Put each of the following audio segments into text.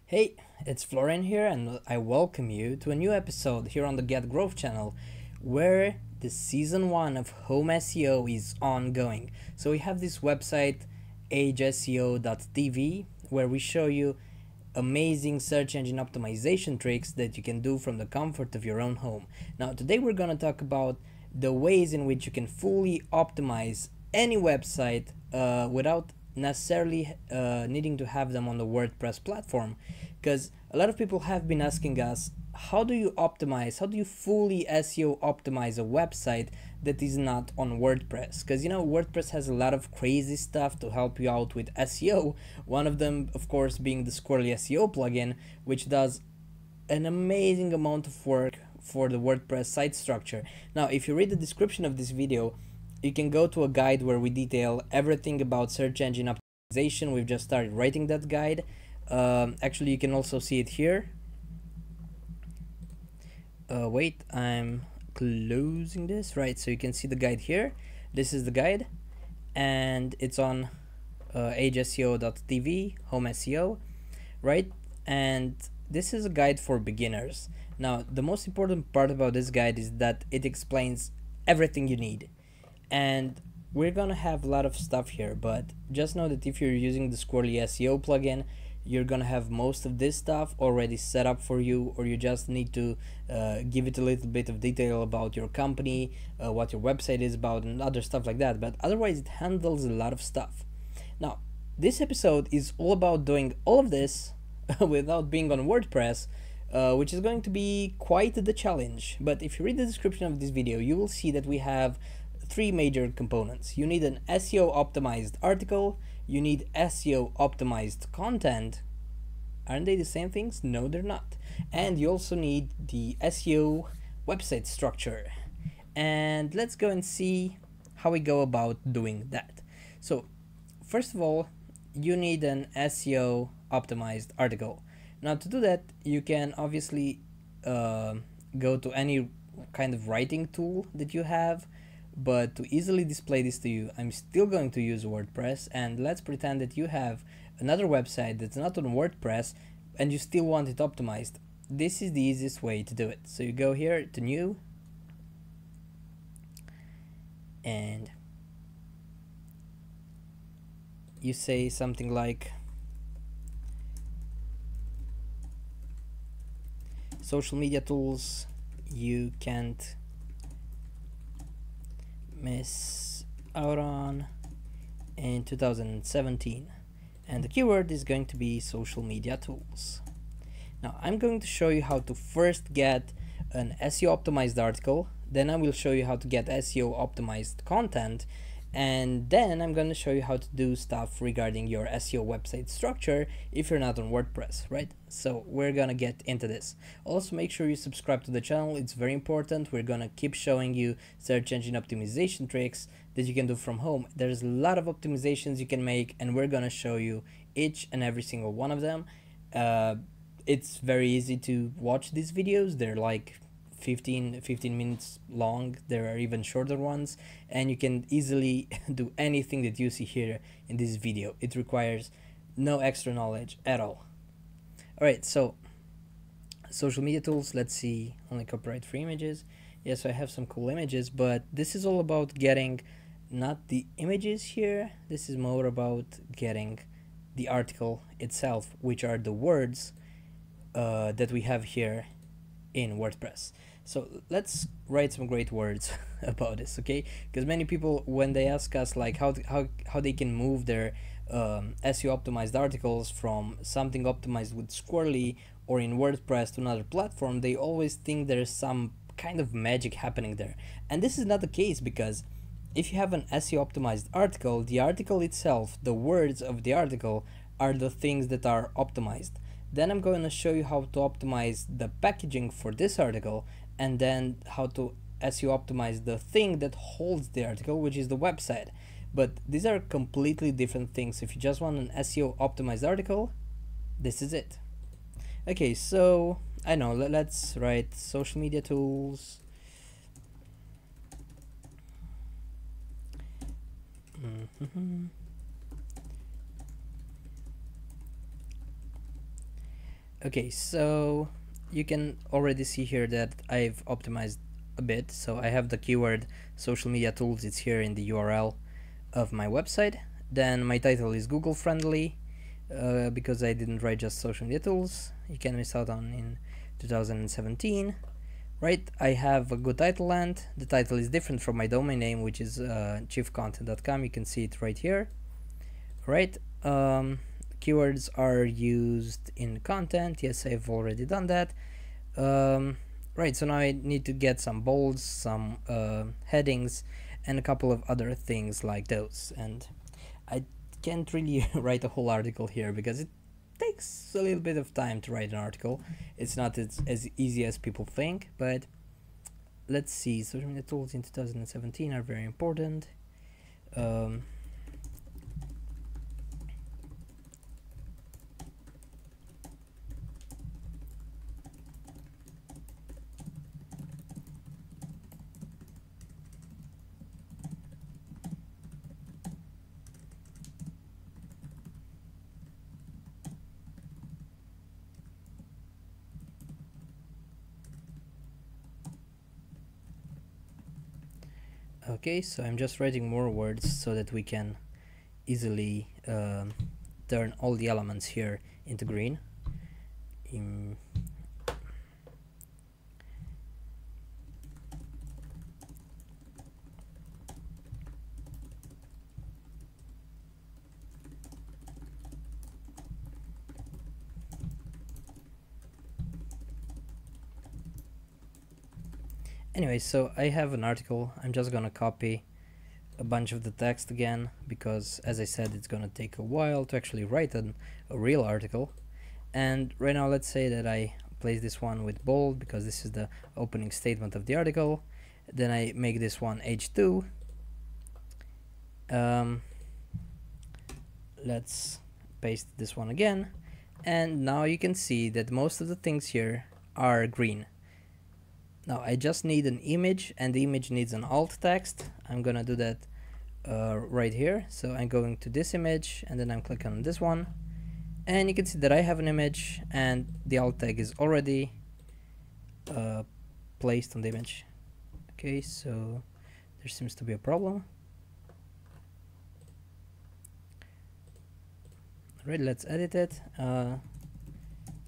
Hey, it's Florian here, and I welcome you to a new episode here on the Get Growth channel, where the season 1 of Home SEO is ongoing. So we have this website, ageseo.tv, where we show you amazing search engine optimization tricks that you can do from the comfort of your own home. Now, today we're going to talk about the ways in which you can fully optimize any website without necessarily needing to have them on the WordPress platform, because a lot of people have been asking us, how do you fully SEO optimize a website that is not on WordPress? Because WordPress has a lot of crazy stuff to help you out with SEO. One of them, of course, being the Fully SEO plugin, which does an amazing amount of work for the WordPress site structure. Now, if you read the description of this video, you can go to a guide where we detail everything about search engine optimization. We've just started writing that guide. Actually, you can also see it here. Wait, I'm closing this. Right, so you can see the guide here. This is the guide, and it's on ageseo.tv, home SEO, right? And this is a guide for beginners. Now, the most important part about this guide is that it explains everything you need. And we're gonna have a lot of stuff here, but just know that if you're using the Fully SEO plugin, you're gonna have most of this stuff already set up for you, or you just need to give it a little bit of detail about your company, what your website is about, and other stuff like that. But otherwise, it handles a lot of stuff. Now, this episode is all about doing all of this without being on WordPress, which is going to be quite the challenge. But if you read the description of this video, you will see that we have three major components. You need an SEO optimized article, you need SEO optimized content. Aren't they the same things? No, they're not. And you also need the SEO website structure. And let's go and see how we go about doing that. So, first of all, you need an SEO optimized article. Now, to do that, you can obviously go to any kind of writing tool that you have. But to easily display this to you, I'm still going to use WordPress, and let's pretend that you have another website that's not on WordPress and you still want it optimized. This is the easiest way to do it. So you go here to New, and you say something like social media tools you can't miss out on in 2017, and the keyword is going to be social media tools. Now, I'm going to show you how to first get an SEO optimized article, then I will show you how to get SEO optimized content, and then I'm going to show you how to do stuff regarding your SEO website structure if you're not on WordPress, right? So we're gonna get into this. Also, make sure you subscribe to the channel, it's very important. We're gonna keep showing you search engine optimization tricks that you can do from home. There's a lot of optimizations you can make, and we're gonna show you each and every single one of them. It's very easy to watch these videos. They're like 15 minutes long. There are even shorter ones, and you can easily do anything that you see here in this video. It requires no extra knowledge at all. Alright, so social media tools, let's see, only copyright free images. Yes, I have some cool images, but this is all about getting not the images here, this is more about getting the article itself, which are the words that we have here in WordPress. So let's write some great words about this, okay? Because many people, when they ask us like how they can move their SEO optimized articles from something optimized with Squirrely or in WordPress to another platform, they always think there's some kind of magic happening there. And this is not the case, because if you have an SEO optimized article, the article itself, the words of the article, are the things that are optimized. Then I'm going to show you how to optimize the packaging for this article, and then how to SEO optimize the thing that holds the article, which is the website. But these are completely different things. If you just want an SEO optimized article, this is it. Okay, so I know, let's write social media tools. Okay, so you can already see here that I've optimized a bit. So I have the keyword social media tools, it's here in the URL of my website. Then my title is Google friendly, because I didn't write just social media tools. You can miss out on in 2017. Right, I have a good title length. The title is different from my domain name, which is chiefcontent.com. You can see it right here. Right, keywords are used in content. Yes, I've already done that. Right, so now I need to get some bolds, some headings, and a couple of other things like those. And I can't really write a whole article here because it takes a little bit of time to write an article. It's not as easy as people think, but let's see. Social media tools in 2017 are very important. Okay, so I'm just writing more words so that we can easily turn all the elements here into green. Anyway, so I have an article. I'm just gonna copy a bunch of the text again because, as I said, it's gonna take a while to actually write a real article. And right now, let's say that I place this one with bold because this is the opening statement of the article. Then I make this one H2. Let's paste this one again. And now you can see that most of the things here are green. Now I just need an image, and the image needs an alt text. I'm gonna do that right here. So I'm going to this image, and then I'm clicking on this one, and you can see that I have an image, and the alt tag is already placed on the image. Okay, so there seems to be a problem. Alright, let's edit it.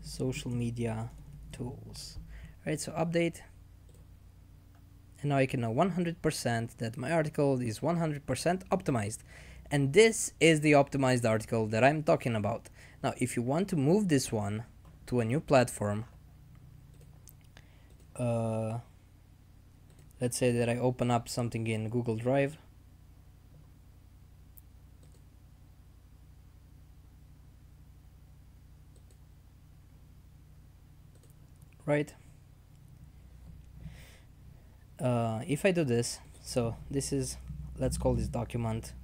Social media tools. Right, so update. And now I can know 100% that my article is 100% optimized. And this is the optimized article that I'm talking about. Now, if you want to move this one to a new platform, let's say that I open up something in Google Drive. Right. If I do this, so this is, let's call this document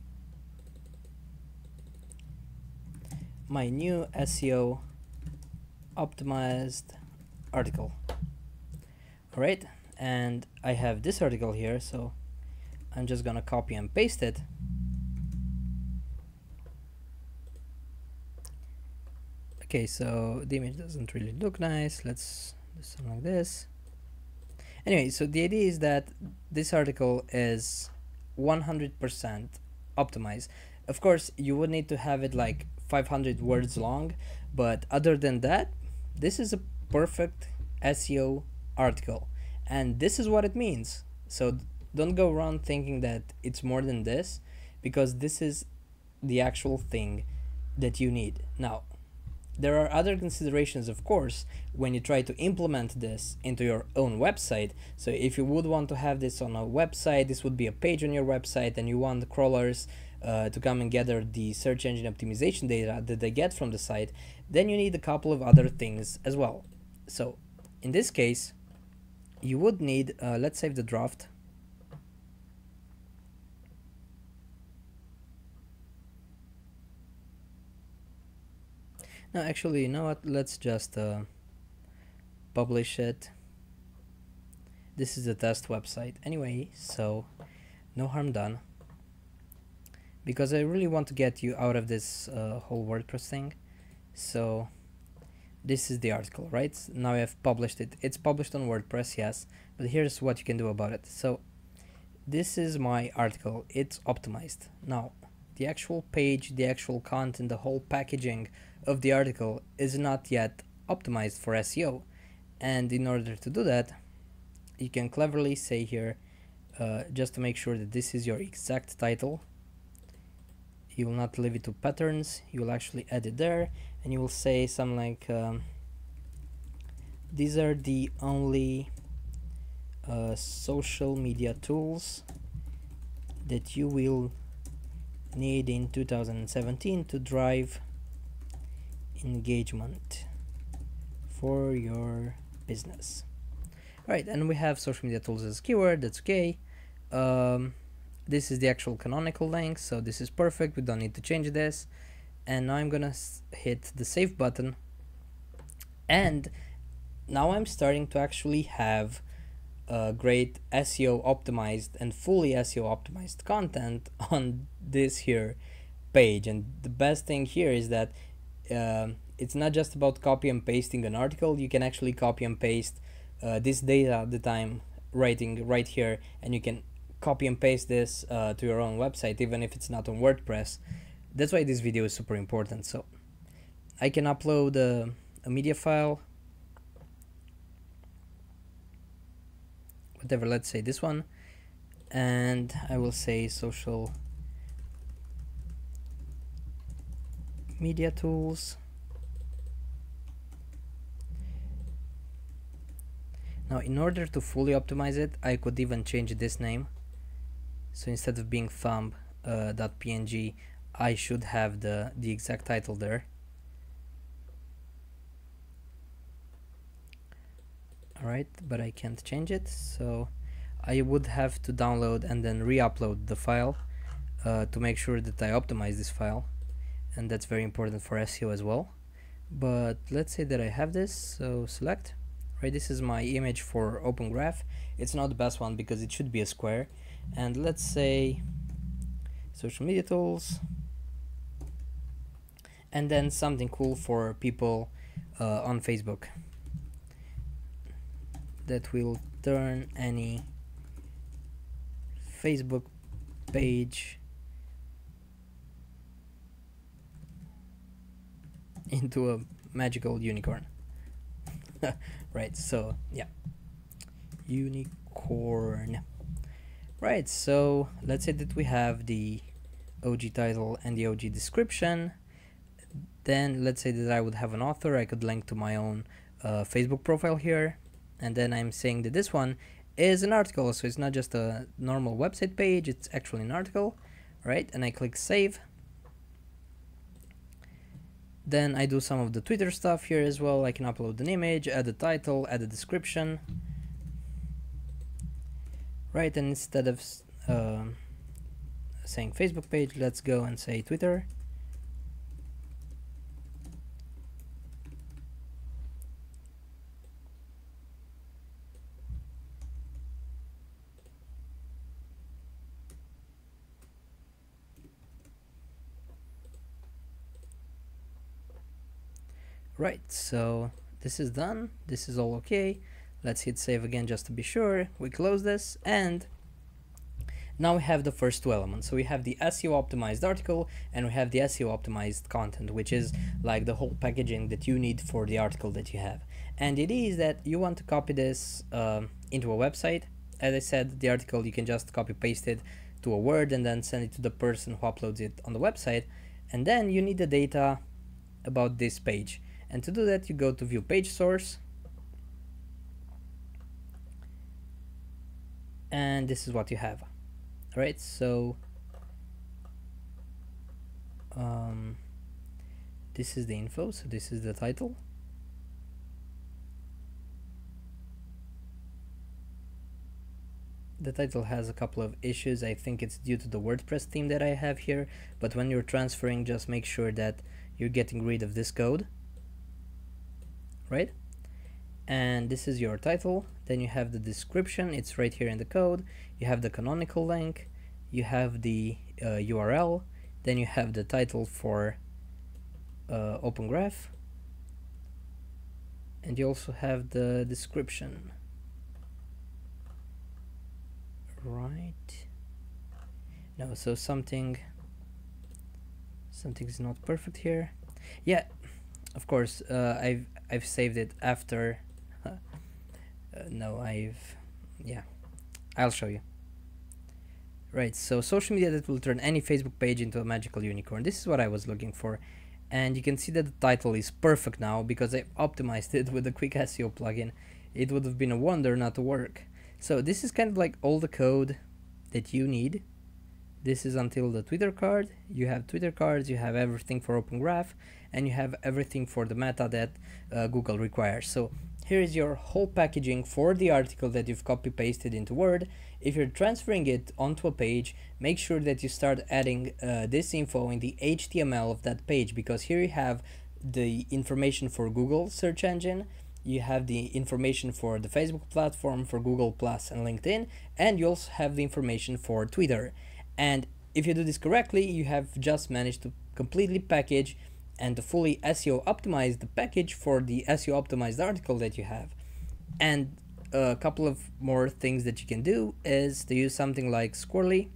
my new SEO optimized article. Alright, and I have this article here, so I'm just gonna copy and paste it. Okay, so the image doesn't really look nice. Let's do something like this. Anyway, so the idea is that this article is 100% optimized. Of course, you would need to have it like 500 words long, but other than that, this is a perfect SEO article. And this is what it means. So don't go around thinking that it's more than this, because this is the actual thing that you need. Now, there are other considerations, of course, when you try to implement this into your own website. So if you would want to have this on a website, this would be a page on your website, and you want the crawlers to come and gather the search engine optimization data that they get from the site, then you need a couple of other things as well. So in this case, you would need, let's save the draft. No, actually, you know what? Let's just publish it. This is a test website anyway, so no harm done. Because I really want to get you out of this whole WordPress thing. So this is the article, right? Now I've published it. It's published on WordPress, yes, but here's what you can do about it. So this is my article. It's optimized. Now the actual page, the actual content, the whole packaging of the article is not yet optimized for SEO. And in order to do that, you can cleverly say here, just to make sure that this is your exact title, you will not leave it to patterns, you will actually add it there, and you will say something like, these are the only social media tools that you will need in 2017 to drive engagement for your business. Right, and we have social media tools as a keyword. That's okay. This is the actual canonical link, so this is perfect. We don't need to change this. And now I'm gonna hit the save button, and now I'm starting to actually have great SEO optimized and fully SEO optimized content on this here page. And the best thing here is that it's not just about copy and pasting an article. You can actually copy and paste this data that I'm writing right here, and you can copy and paste this to your own website, even if it's not on WordPress. That's why this video is super important. So I can upload a media file, whatever, let's say this one, and I will say social media tools. Now in order to fully optimize it, I could even change this name. So instead of being thumb.png, I should have the exact title there. Alright, but I can't change it, so I would have to download and then re-upload the file to make sure that I optimize this file, and that's very important for SEO as well. But let's say that I have this, so select. Right, this is my image for Open Graph. It's not the best one because it should be a square. And let's say social media tools, and then something cool for people on Facebook that will turn any Facebook page into a magical unicorn. Right, so yeah, unicorn. Right, so let's say that we have the OG title and the OG description. Then let's say that I would have an author. I could link to my own Facebook profile here, and then I'm saying that this one is an article, so it's not just a normal website page, it's actually an article. Right, and I click save. Then I do some of the Twitter stuff here as well. I can upload an image, add a title, add a description. Right, and instead of saying Facebook page, let's go and say Twitter. Right, so this is done. This is all okay. Let's hit save again just to be sure. We close this, and now we have the first two elements. So we have the SEO optimized article, and we have the SEO optimized content, which is like the whole packaging that you need for the article that you have. And it is that you want to copy this into a website. As I said, the article, you can just copy paste it to a Word and then send it to the person who uploads it on the website. And then you need the data about this page. And to do that, you go to view page source, and this is what you have. All right, so this is the info, so this is the title. The title has a couple of issues. I think it's due to the WordPress theme that I have here, but when you're transferring, just make sure that you're getting rid of this code. Right, and this is your title. Then you have the description, it's right here in the code. You have the canonical link, you have the URL, then you have the title for Open Graph, and you also have the description, right? No, so something's not perfect here. Yeah, of course, I've saved it after. No, yeah, I'll show you. Right, so social media that will turn any Facebook page into a magical unicorn. This is what I was looking for. And you can see that the title is perfect now because I optimized it with the quick SEO plugin. It would have been a wonder not to work. So this is kind of like all the code that you need. This is until the Twitter card. You have Twitter cards, you have everything for Open Graph, and you have everything for the meta that Google requires. So here is your whole packaging for the article that you've copy pasted into Word. If you're transferring it onto a page, make sure that you start adding this info in the HTML of that page, because here you have the information for Google search engine, you have the information for the Facebook platform, for Google Plus and LinkedIn, and you also have the information for Twitter. And if you do this correctly, you have just managed to completely package and to fully SEO optimize the package for the SEO optimized article that you have. And a couple of more things that you can do is to use something like Squirrely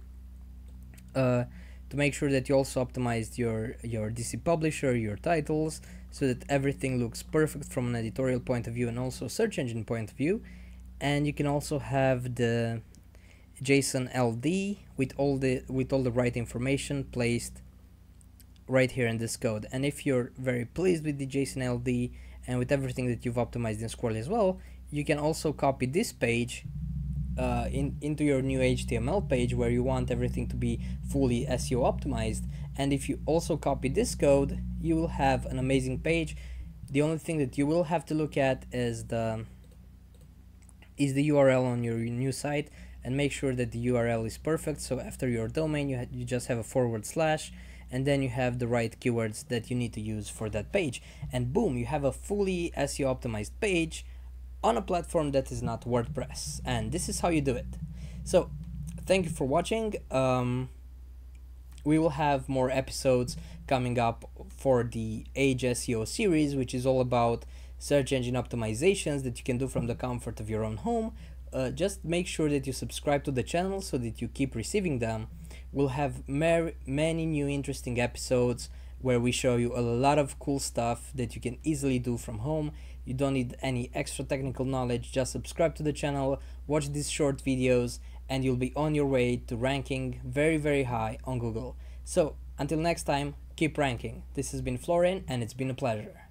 to make sure that you also optimized your DC publisher, your titles, so that everything looks perfect from an editorial point of view and also search engine point of view. And you can also have the JSON LD with all the right information placed right here in this code. And if you're very pleased with the JSON LD and with everything that you've optimized in Squirrely as well, you can also copy this page into your new HTML page where you want everything to be fully SEO optimized. And if you also copy this code, you will have an amazing page. The only thing that you will have to look at is the URL on your new site, and make sure that the URL is perfect. So after your domain, you just have a /, and then you have the right keywords that you need to use for that page. And boom, you have a fully SEO optimized page on a platform that is not WordPress. And this is how you do it. So thank you for watching. We will have more episodes coming up for the Age SEO series, which is all about search engine optimizations that you can do from the comfort of your own home. Just make sure that you subscribe to the channel so that you keep receiving them. We'll have many new interesting episodes where we show you a lot of cool stuff that you can easily do from home. You don't need any extra technical knowledge, just subscribe to the channel, watch these short videos, and you'll be on your way to ranking very high on Google. So until next time, keep ranking. This has been Florian, and it's been a pleasure.